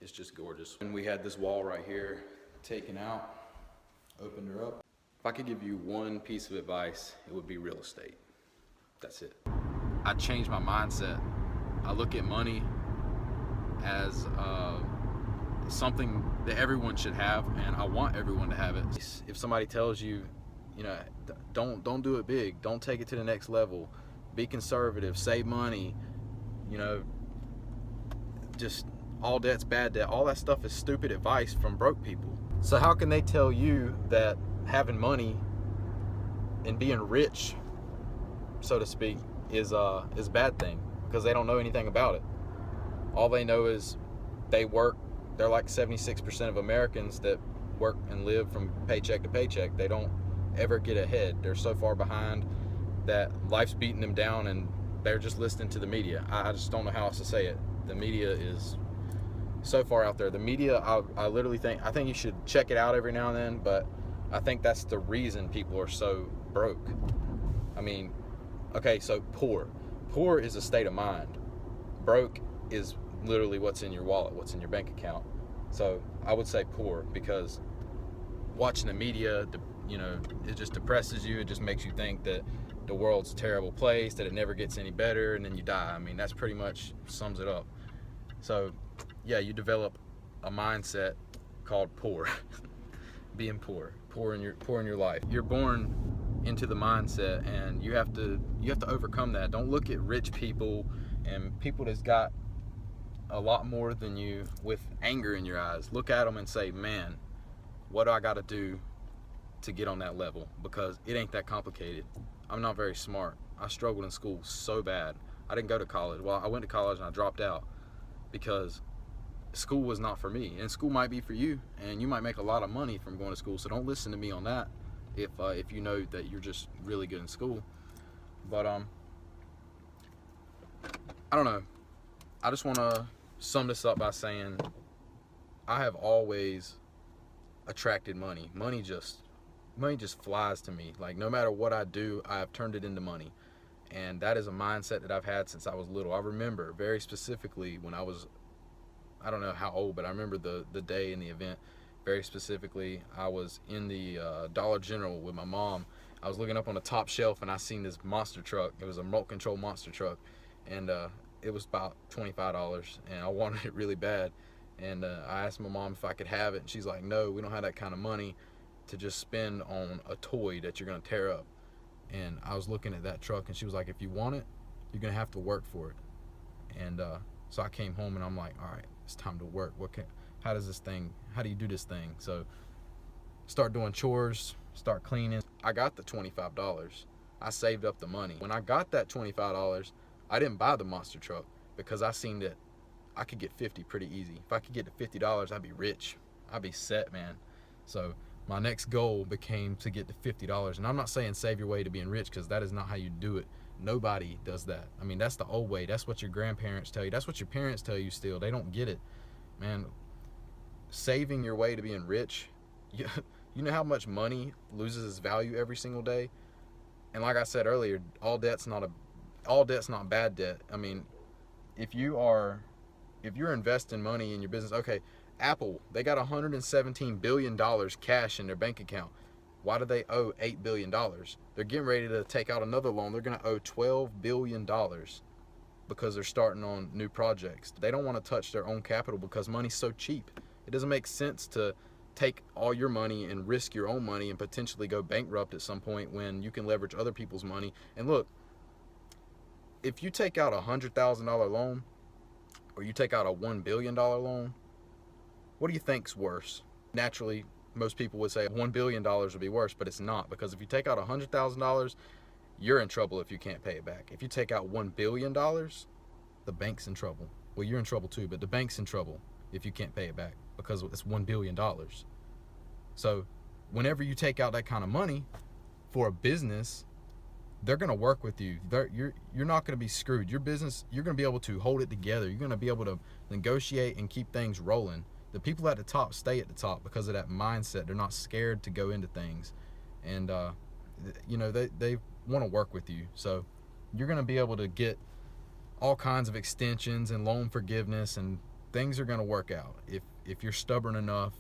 It's just gorgeous. And we had this wall right here taken out, opened her up. If I could give you one piece of advice, it would be real estate. That's it. I changed my mindset. I look at money as something that everyone should have, and I want everyone to have it. If somebody tells you, don't do it big, don't take it to the next level, be conservative, save money, just all debt's bad debt, all that stuff is stupid advice from broke people. So how can they tell you that having money and being rich, so to speak, is a bad thing? Because they don't know anything about it. All they know is they work. They're like 76% of Americans that work and live from paycheck to paycheck. They don't ever get ahead. They're so far behind that life's beating them down, and they're just listening to the media. I just don't know how else to say it. The media is so far out there. The media, I literally think you should check it out every now and then, but I think that's the reason people are so broke. I mean, okay, so poor is a state of mind. Broke is literally what's in your wallet, what's in your bank account. So I would say poor, because watching the media, it just depresses you. It just makes you think that the world's a terrible place, that it never gets any better, and then you die. I mean, that's pretty much sums it up. So yeah, you develop a mindset called poor. Being poor in your life. You're born into the mindset, and you have to overcome that. Don't look at rich people and people that's got a lot more than you with anger in your eyes. Look at them and say, man, what do I got to do to get on that level? Because it ain't that complicated. I'm not very smart. I struggled in school so bad. I didn't go to college. Well, I went to college and I dropped out because school was not for me. And school might be for you, and you might make a lot of money from going to school. So don't listen to me on that if you know that you're just really good in school. But I don't know. I just want to sum this up by saying I have always attracted money. Money just flies to me. Like, no matter what I do, I have turned it into money. And that is a mindset that I've had since I was little. I remember very specifically when I was, I don't know how old, but I remember the day in the event very specifically. I was in the Dollar General with my mom. I was looking up on the top shelf, and I seen this monster truck. It was a remote control monster truck, and it was about $25, and I wanted it really bad. And I asked my mom if I could have it, and she's like, no, we don't have that kind of money to just spend on a toy that you're gonna tear up. And I was looking at that truck, and she was like, if you want it, you're gonna have to work for it. And so I came home, and I'm like, all right, it's time to work. How do you do this thing? So start doing chores, start cleaning. I got the $25. I saved up the money. When I got that $25, I didn't buy the monster truck because I seen that I could get 50 pretty easy. If I could get to $50, I'd be rich. I'd be set, man. So my next goal became to get to $50. And I'm not saying save your way to being rich, because that is not how you do it. Nobody does that. I mean, that's the old way. That's what your grandparents tell you. That's what your parents tell you still. They don't get it. Man, saving your way to being rich, you know how much money loses its value every single day? And like I said earlier, all debt's not bad debt. I mean, if you're investing money in your business, okay, Apple, they got $117 billion cash in their bank account. Why do they owe $8 billion? They're getting ready to take out another loan. They're going to owe $12 billion because they're starting on new projects. They don't want to touch their own capital because money's so cheap. It doesn't make sense to take all your money and risk your own money and potentially go bankrupt at some point when you can leverage other people's money. And look, if you take out a $100,000 loan or you take out a $1 billion loan, what do you think's worse? Naturally, most people would say $1 billion would be worse, but it's not, because if you take out $100,000, you're in trouble if you can't pay it back. If you take out $1 billion, the bank's in trouble. Well, you're in trouble too, but the bank's in trouble if you can't pay it back because it's $1 billion. So whenever you take out that kind of money for a business, they're going to work with you. You're not going to be screwed. Your business, you're going to be able to hold it together. You're going to be able to negotiate and keep things rolling. The people at the top stay at the top because of that mindset. They're not scared to go into things. And, they want to work with you. So you're going to be able to get all kinds of extensions and loan forgiveness and things are going to work out if you're stubborn enough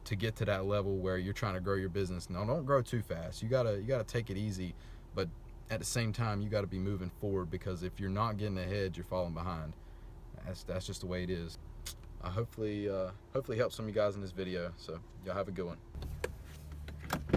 to get to that level where you're trying to grow your business. Now, don't grow too fast. You gotta take it easy, but at the same time, you got to be moving forward, because if you're not getting ahead, you're falling behind. That's just the way it is. I hopefully help some of you guys in this video. So y'all have a good one.